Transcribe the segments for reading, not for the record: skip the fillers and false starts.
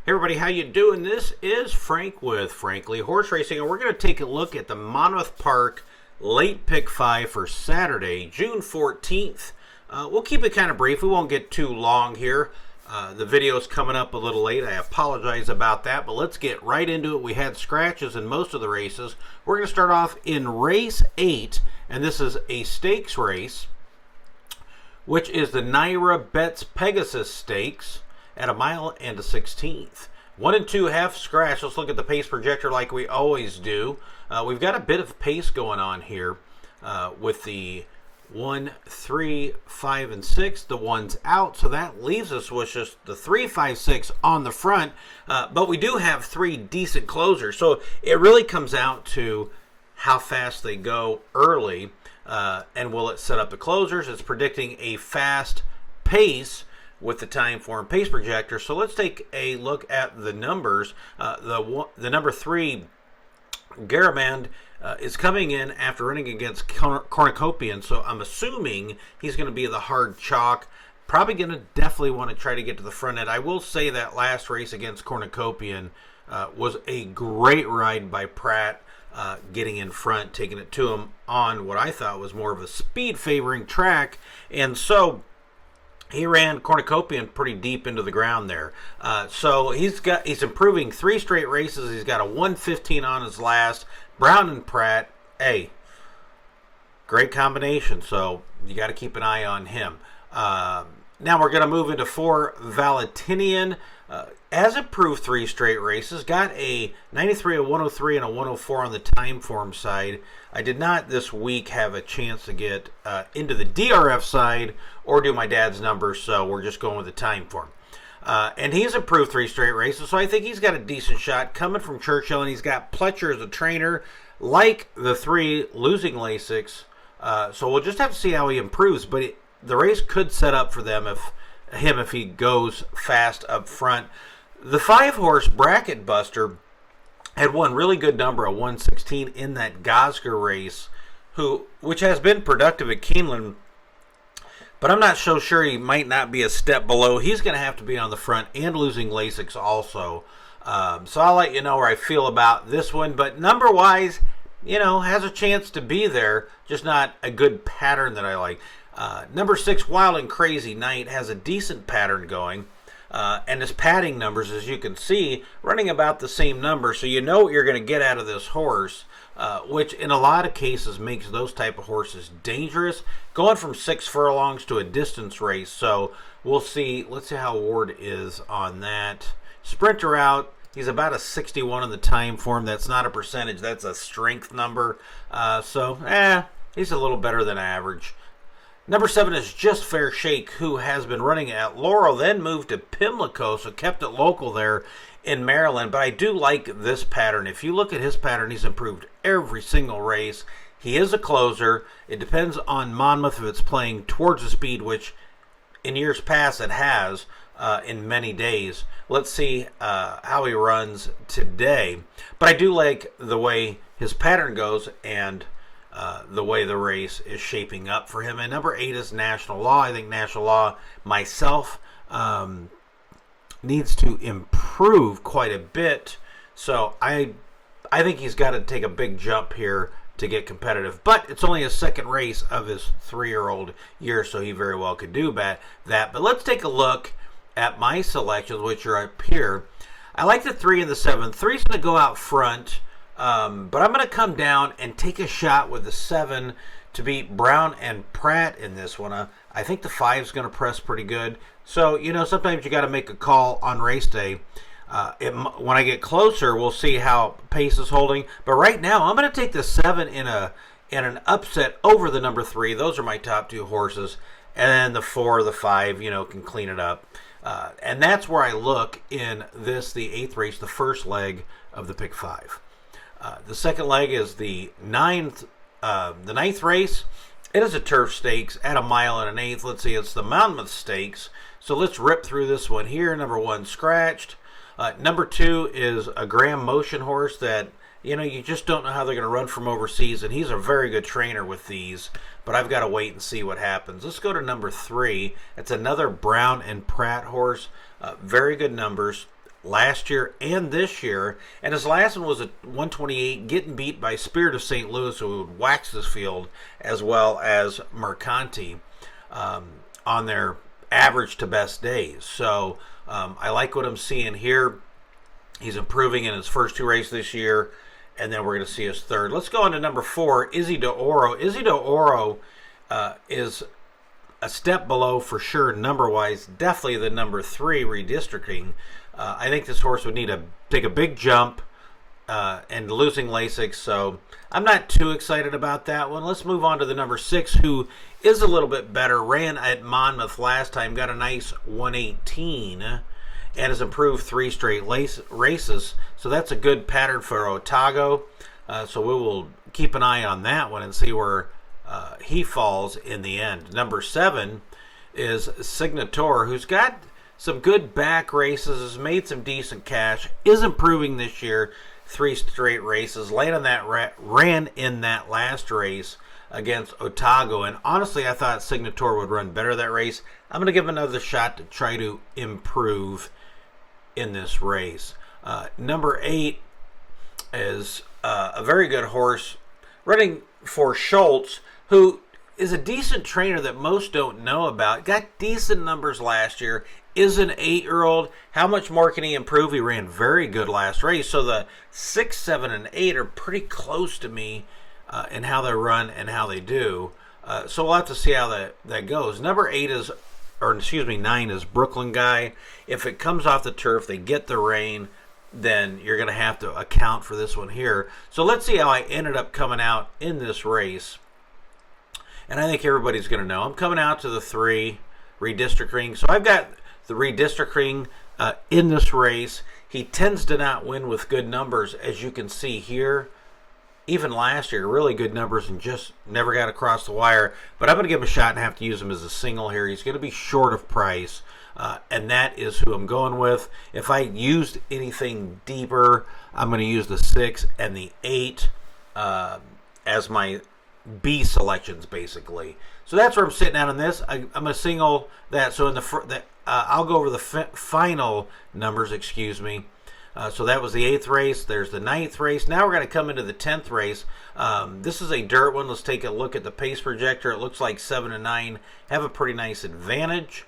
Hey everybody, how you doing? This is Frank with Frankly Horse Racing, and we're going to take a look at the Monmouth Park late pick 5 for Saturday, June 14th. We'll keep it kind of brief. We won't get too long here. The video is coming up a little late. I apologize about that, but let's get right into it. We had scratches in most of the races. We're going to start off in race 8, and this is a stakes race, which is the Naira Betts Pegasus Stakes at 1 mile and a 16th. 1 and 2 half scratch. Let's look at the pace projector like we always do. We've got a bit of pace going on here with the 1, 3, 5, and 6. The one's out, so that leaves us with just the 3, 5, 6 on the front. But we do have 3 decent closers, so it really comes out to how fast they go early, and will it set up the closers. It's predicting a fast pace with the time form pace projector. So let's take a look at the numbers. The number 3 Garamond is coming in after running against Cornucopian, so I'm assuming he's going to be the hard chalk. Probably going to definitely want to try to get to the front end. I will say that last race against Cornucopian was a great ride by Pratt, getting in front, taking it to him on what I thought was more of a speed favoring track, and so he ran Cornucopian pretty deep into the ground there. So he's improving 3 straight races. He's got a 1:15 on his last. Brown and Pratt, hey, great combination. So you got to keep an eye on him. Now we're going to move into 4 Valentinian. Has improved 3 straight races. Got a 93, a 103, and a 104 on the time form side. I did not this week have a chance to get into the DRF side or do my dad's numbers, so we're just going with the time form. And he's improved 3 straight races, so I think he's got a decent shot coming from Churchill, and he's got Pletcher as a trainer, like the 3 losing Lasix. So we'll just have to see how he improves, but the race could set up for them if he goes fast up front. The 5-horse Bracket Buster had one really good number, a 116 in that Gosger race, which has been productive at Keeneland, but I'm not so sure. He might not be a step below. He's going to have to be on the front and losing Lasix also. So I'll let you know where I feel about this one, but number-wise, has a chance to be there, just not a good pattern that I like. Number 6, Wild and Crazy Night, has a decent pattern going. And his padding numbers, as you can see, running about the same number, so you know what you're going to get out of this horse, which in a lot of cases makes those type of horses dangerous, going from 6 furlongs to a distance race. So we'll see. Let's see how Ward is on that. Sprinter out. He's about a 61 in the time form. That's not a percentage. That's a strength number. He's a little better than average. Number 7 is Just Fair Shake, who has been running at Laurel, then moved to Pimlico, so kept it local there in Maryland. But I do like this pattern. If you look at his pattern, he's improved every single race. He is a closer. It depends on Monmouth if it's playing towards the speed, which in years past it has in many days. Let's see how he runs today. But I do like the way his pattern goes and the way the race is shaping up for him. And number 8 is National Law. I think National Law myself needs to improve quite a bit. So I think he's got to take a big jump here to get competitive. But it's only his second race of his 3-year-old year, so he very well could do that. But let's take a look at my selections, which are up here. I like the 3 and the 7. 3's going to go out front. But I'm going to come down and take a shot with the 7 to beat Brown and Pratt in this one. I think the 5's going to press pretty good. So, sometimes you got to make a call on race day. When I get closer, we'll see how pace is holding. But right now, I'm going to take the 7 in an upset over the number 3. Those are my top 2 horses. And then the 4, the 5, can clean it up. And that's where I look in the 8th race, the first leg of the pick 5. The second leg is the ninth race. It is a turf stakes at 1 mile and an 1/8. Let's see, it's the Monmouth Stakes. So let's rip through this one here. Number 1, Scratched. Number 2 is a Graham Motion horse that, you just don't know how they're going to run from overseas, and he's a very good trainer with these, but I've got to wait and see what happens. Let's go to number 3. It's another Brown and Pratt horse. Very good numbers. last year and this year. And his last one was a 128, getting beat by Spirit of St. Louis, who would wax this field, as well as Mercanti on their average to best days. So I like what I'm seeing here. He's improving in his first 2 races this year, and then we're going to see his third. Let's go on to number 4, Izzy d'Oro. Izzy d'Oro is a step below for sure number-wise, definitely the number 3 redistricting. I think this horse would need to take a big jump and losing Lasix, so I'm not too excited about that one. Let's move on to the number 6, who is a little bit better. Ran at Monmouth last time, got a nice 118, and has improved 3 straight races, so that's a good pattern for Otago. So we will keep an eye on that one and see where he falls in the end. Number 7 is Signator, who's got some good back races, has made some decent cash, is improving this year, 3 straight races, ran in that last race against Otago, and honestly I thought Signator would run better that race. I'm going to give him another shot to try to improve in this race. Number 8 is a very good horse running for Schultz, who is a decent trainer that most don't know about. Got decent numbers last year, is an 8-year-old. How much more can he improve? He ran very good last race. So the 6, 7, and 8 are pretty close to me in how they run and how they do. So we'll have to see how that goes. Number 8 is, or excuse me, 9 is Brooklyn Guy. If it comes off the turf, they get the rain, then you're going to have to account for this one here. So let's see how I ended up coming out in this race. And I think everybody's going to know. I'm coming out to the 3 redistricting. So I've got the redistricting in this race. He tends to not win with good numbers, as you can see here. Even last year, really good numbers and just never got across the wire. But I'm going to give him a shot and have to use him as a single here. He's going to be short of price, and that is who I'm going with. If I used anything deeper, I'm going to use the 6 and the 8 as my B selections, basically. So that's where I'm sitting at on this. I'm going to single that. So in I'll go over the final numbers, excuse me. So that was the 8th race. There's the 9th race. Now we're going to come into the 10th race. This is a dirt one. Let's take a look at the pace projector. It looks like 7 and 9 have a pretty nice advantage.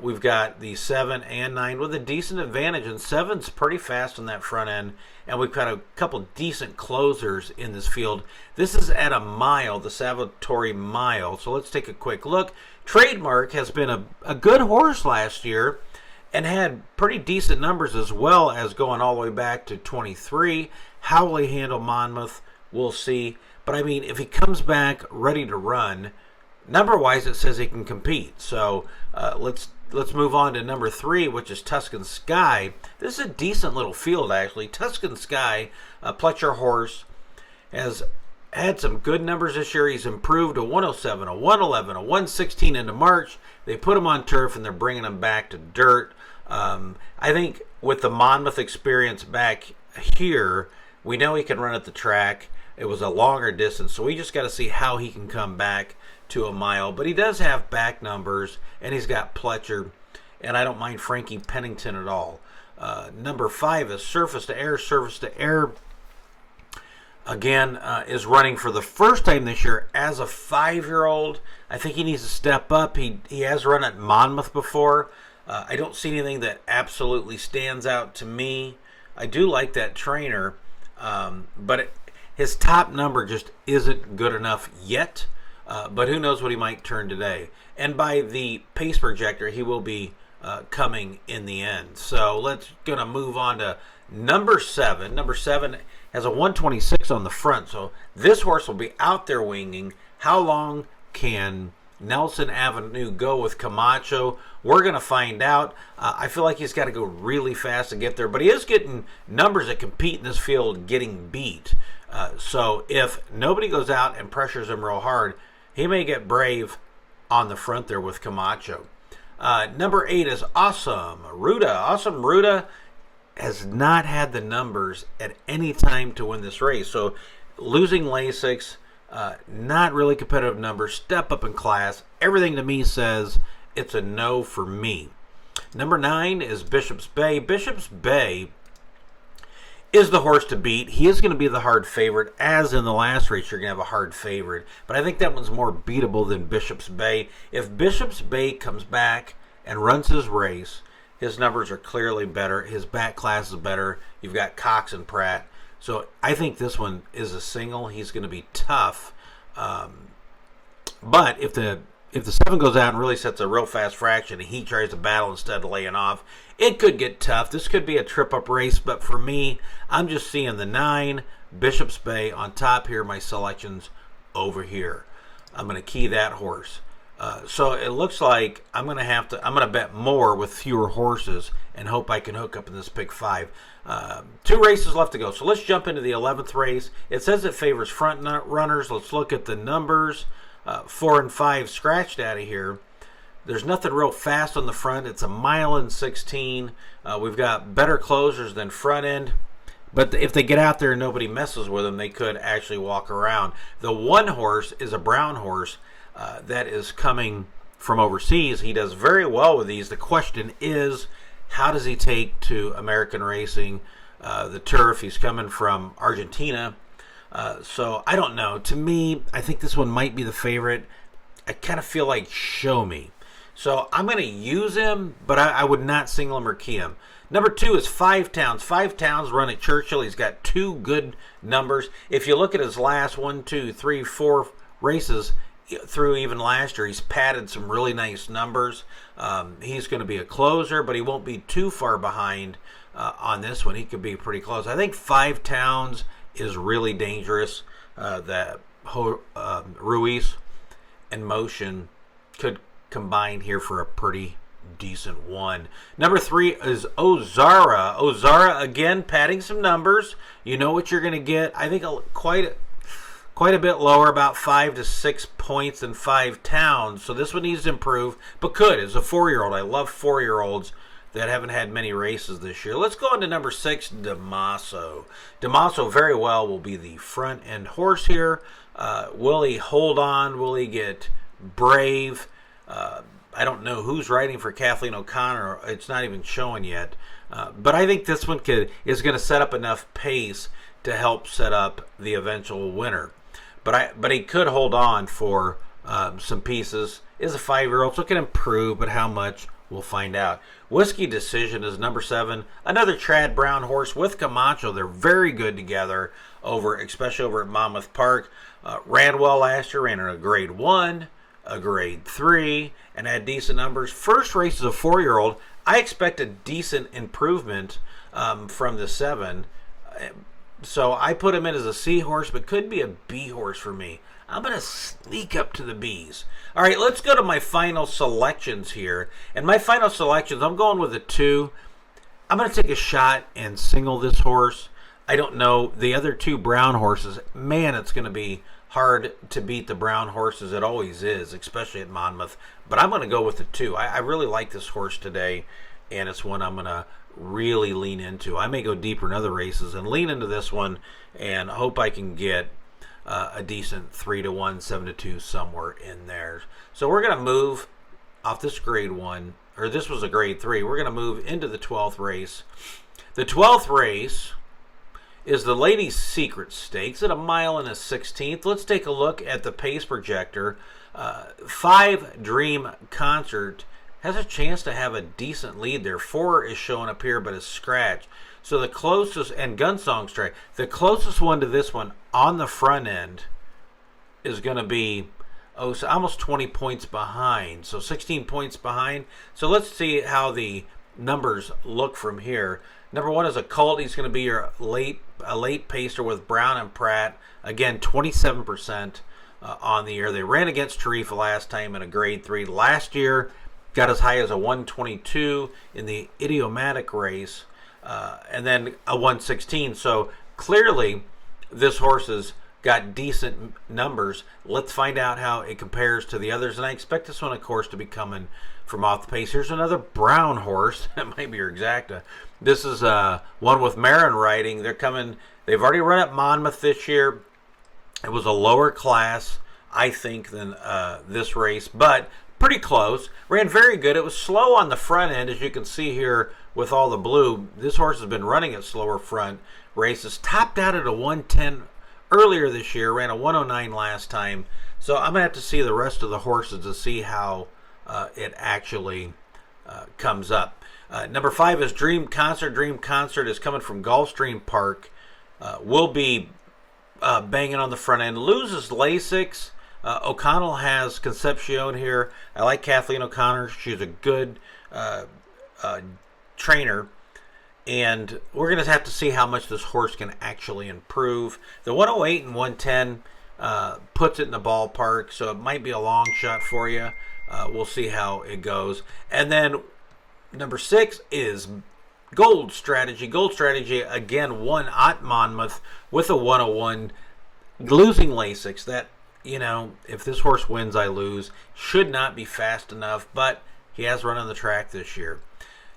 We've got the 7 and 9 with a decent advantage, and 7's pretty fast on that front end, and we've got a couple decent closers in this field. This is at a mile, the Salvatore Mile, so let's take a quick look. Trademark has been a good horse last year and had pretty decent numbers, as well as going all the way back to 23. How will he handle Monmouth? We'll see. But I mean, if he comes back ready to run, number-wise, it says he can compete. So let's move on to number 3, which is Tuscan Sky. This is a decent little field, actually. Tuscan Sky, a Pletcher horse, has had some good numbers this year. He's improved a 107, a 111, a 116 into March. They put him on turf, and they're bringing him back to dirt. I think with the Monmouth experience back here, we know he can run at the track. It was a longer distance, so we just got to see how he can come back to a mile. But he does have back numbers, and he's got Pletcher, and I don't mind Frankie Pennington at all. Number 5 is Surface to Air. Surface to Air, again, is running for the first time this year as a 5-year-old. I think he needs to step up. He has run at Monmouth before. I don't see anything that absolutely stands out to me. I do like that trainer, but his top number just isn't good enough yet. But who knows what he might turn today. And by the pace projector, he will be coming in the end. So let's gonna move on to number 7. Number 7 has a 126 on the front. So this horse will be out there winging. How long can Nelson Avenue go with Camacho? We're going to find out. I feel like he's got to go really fast to get there, but he is getting numbers that compete in this field getting beat. So if nobody goes out and pressures him real hard, he may get brave on the front there with Camacho. Number 8 is Awesome Ruda. Awesome Ruda has not had the numbers at any time to win this race. So losing Lasix, not really competitive numbers, step up in class. Everything to me says it's a no for me. Number 9 is Bishop's Bay. Bishop's Bay is the horse to beat. He is going to be the hard favorite. As in the last race, you're going to have a hard favorite. But I think that one's more beatable than Bishop's Bay. If Bishop's Bay comes back and runs his race, his numbers are clearly better. His back class is better. You've got Cox and Pratt. So I think this one is a single. He's going to be tough. But if the 7 goes out and really sets a real fast fraction and he tries to battle instead of laying off, it could get tough. This could be a trip-up race, but for me, I'm just seeing the 9, Bishop's Bay on top here. My selections over here. I'm going to key that horse. So it looks like I'm going to bet more with fewer horses and hope I can hook up in this pick 5. 2 races left to go. So let's jump into the 11th race. It says it favors front runners. Let's look at the numbers. 4 and 5 scratched out of here. There's nothing real fast on the front. It's a mile and 16. We've got better closers than front end. But if they get out there and nobody messes with them, they could actually walk around. The 1 horse is a brown horse that is coming from overseas. He does very well with these. The question is, how does he take to American racing, the turf? He's coming from Argentina. So I don't know. To me, I think this one might be the favorite. I kind of feel like show me. So I'm going to use him, but I would not single him or key him. Number 2 is Five Towns. Five Towns run at Churchill. He's got 2 good numbers. If you look at his last 1, 2, 3, 4 races through even last year, he's padded some really nice numbers. He's going to be a closer, but he won't be too far behind on this one. He could be pretty close. I think Five Towns is really dangerous. That Ruiz and Motion could combine here for a pretty decent one. Number 3 is Ozara. Ozara, again, padding some numbers. You know what you're going to get. I think quite a bit lower, about 5 to 6 points than Five Towns. So this one needs to improve, but could. As a 4-year-old, I love 4-year-olds that haven't had many races this year. Let's go on to number 6, Damaso. Damaso very well will be the front end horse here. Will he hold on? Will he get brave? I don't know who's riding for Kathleen O'Connor. It's not even showing yet. But I think this one is going to set up enough pace to help set up the eventual winner. But he could hold on for some pieces. Is a 5-year-old, so it can improve, but how much, we'll find out. Whiskey Decision is number 7. Another Trad Brown horse with Camacho. They're very good together, especially over at Monmouth Park. Ran well last year, ran in a grade 1, a grade 3, and had decent numbers. First race as a 4-year-old, I expect a decent improvement from the 7. So I put him in as a C horse, but could be a B horse for me. I'm going to sneak up to the Bs. All right, let's go to my final selections here. And my final selections, I'm going with a 2. I'm going to take a shot and single this horse. I don't know. The other 2 brown horses, man, it's going to be hard to beat the brown horses. It always is, especially at Monmouth. But I'm going to go with the 2. I really like this horse today, and it's one I'm going to really lean into. I may go deeper in other races and lean into this one and hope I can get a decent 3-1, 7-2 somewhere in there. So we're going to move off this grade 1, or this was a grade 3. We're going to move into the 12th race. The 12th race is the Ladies' Secret Stakes at a mile and a 16th. Let's take a look at the pace projector. 5 Dream Concert has a chance to have a decent lead there. 4 is showing up here, but a scratch. So the closest, and Gunsong Strike, the closest one to this one on the front end is going to be so almost 20 points behind. So 16 points behind. So let's see how the numbers look from here. Number 1 is a Colt. He's going to be your late pacer with Brown and Pratt. Again, 27% on the year. They ran against Tarifa last time in a grade 3. Last year, got as high as a 122 in the Idiomatic race. And then a 116. So clearly this horse has got decent numbers. Let's find out how it compares to the others. And I expect this one, of course, to be coming from off the pace. Here's another brown horse. That might be your exacta. This is one with Marin riding. They've already run at Monmouth this year. It was a lower class, I think, than this race. But pretty close. Ran very good. It was slow on the front end, as you can see here with all the blue. This horse has been running at slower front races. Topped out at a 110 earlier this year. Ran a 109 last time. So I'm going to have to see the rest of the horses to see how it actually comes up. Number 5 is Dream Concert. Dream Concert is coming from Gulfstream Park. Will be banging on the front end. Loses Lasix. O'Connell has Concepcion here. I like Kathleen O'Connor. She's a good trainer. And we're going to have to see how much this horse can actually improve. The 108 and 110 puts it in the ballpark, so it might be a long shot for you. We'll see how it goes. And then number 6 is Gold Strategy. Gold Strategy, again, won at Monmouth with a 101, losing Lasix. That, you know, if this horse wins, I lose. Should not be fast enough, but he has run on the track this year.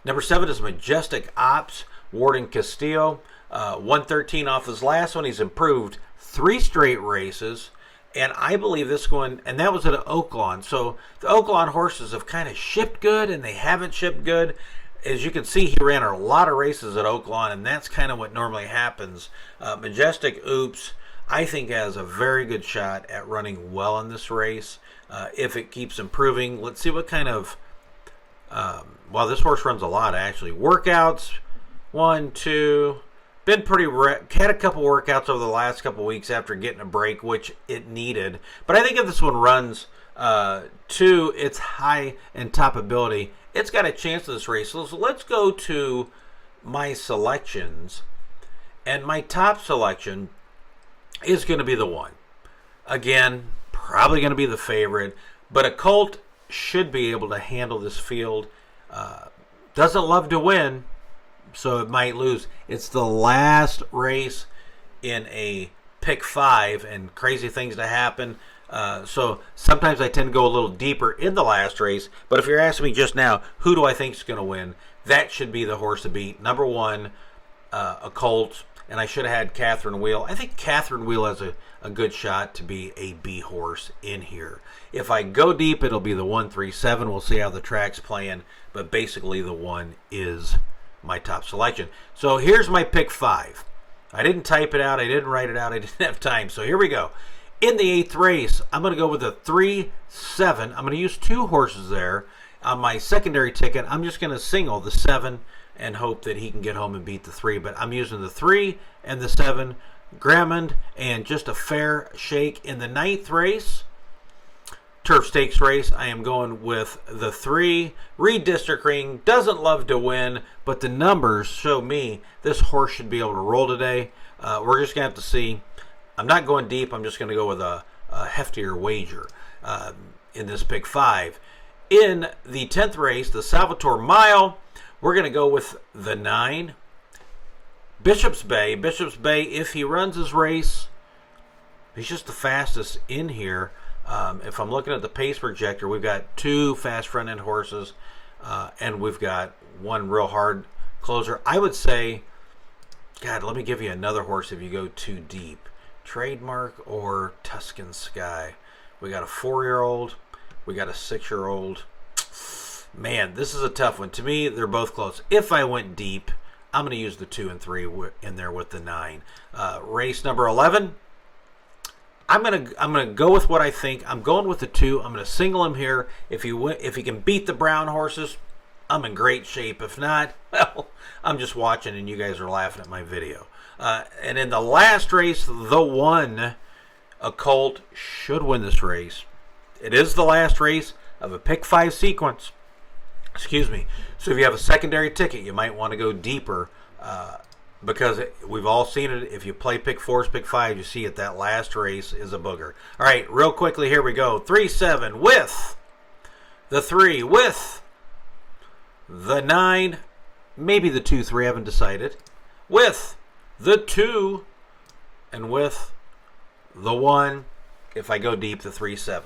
Number 7 is Majestic Ops, Warden Castillo. 113 off his last one. He's improved 3 straight races. And I believe this one, and that was at Oaklawn. So the Oaklawn horses have kind of shipped good, and they haven't shipped good. As you can see, he ran a lot of races at Oaklawn, and that's kind of what normally happens. Majestic Oops, I think, has a very good shot at running well in this race. If it keeps improving, let's see what kind of... well, this horse runs a lot, actually. Workouts, 1, 2... Been pretty had a couple workouts over the last couple weeks after getting a break, which it needed. But I think if this one runs to its high and top ability, it's got a chance in this race. So let's go to my selections. And my top selection is going to be the 1. Again, probably going to be the favorite. But a colt should be able to handle this field. Doesn't love to win, so it might lose. It's the last race in a pick 5, and crazy things to happen. So sometimes I tend to go a little deeper in the last race. But if you're asking me just now, who do I think is going to win? That should be the horse to beat. Number 1, a colt. And I should have had Catherine Wheel. I think Catherine Wheel has a good shot to be a B horse in here. If I go deep, it'll be the 137. We'll see how the track's playing. But basically, the 1 is my top selection. So here's my pick 5. I didn't type it out. I didn't write it out. I didn't have time. So here we go. In the 8th race, I'm going to go with a 3-7. I'm going to use 2 horses there. On my secondary ticket, I'm just going to single the 7 and hope that he can get home and beat the 3. But I'm using the 3 and the 7, Grammond, and just a fair shake. In the 9th race, Turf Stakes race, I am going with the 3. Redistricting, doesn't love to win, but the numbers show me this horse should be able to roll today. We're just going to have to see. I'm not going deep. I'm just going to go with a heftier wager in this pick 5. In the 10th race, the Salvatore Mile, we're going to go with the 9. Bishop's Bay. Bishop's Bay, if he runs his race, he's just the fastest in here. If I'm looking at the pace projector, we've got 2 fast front-end horses, and we've got 1 real hard closer. I would say, God, let me give you another horse if you go too deep. Trademark or Tuscan Sky. We got a 4-year-old. We got a 6-year-old. Man, this is a tough one. To me, they're both close. If I went deep, I'm going to use the 2 and 3 in there with the 9. Race number 11. I'm gonna go with what I think. I'm going with the 2. I'm going to single him here. If he can beat the brown horses, I'm in great shape. If not, well, I'm just watching and you guys are laughing at my video. And in the last race, the 1, a colt should win this race. It is the last race of a pick 5 sequence. Excuse me. So if you have a secondary ticket, you might want to go deeper because we've all seen it. If you play pick 4s, pick 5, you see it. That last race is a booger. All right, real quickly, here we go. 3-7 with the 3, with the 9, maybe the 2-3, I haven't decided, with the 2, and with the 1, if I go deep, the 3-7.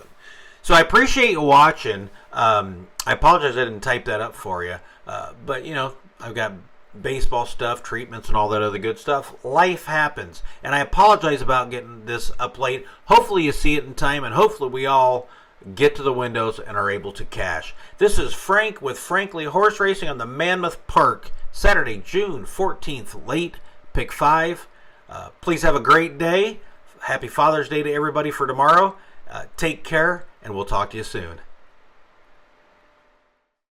So I appreciate you watching. I apologize I didn't type that up for you. But, you know, I've got baseball stuff, treatments, and all that other good stuff. Life happens. And I apologize about getting this up late. Hopefully you see it in time, and hopefully we all get to the windows and are able to cash. This is Frank with Frankly Horse Racing on the Monmouth Park, Saturday, June 14th, late pick 5. Please have a great day. Happy Father's Day to everybody for tomorrow. Take care, and we'll talk to you soon.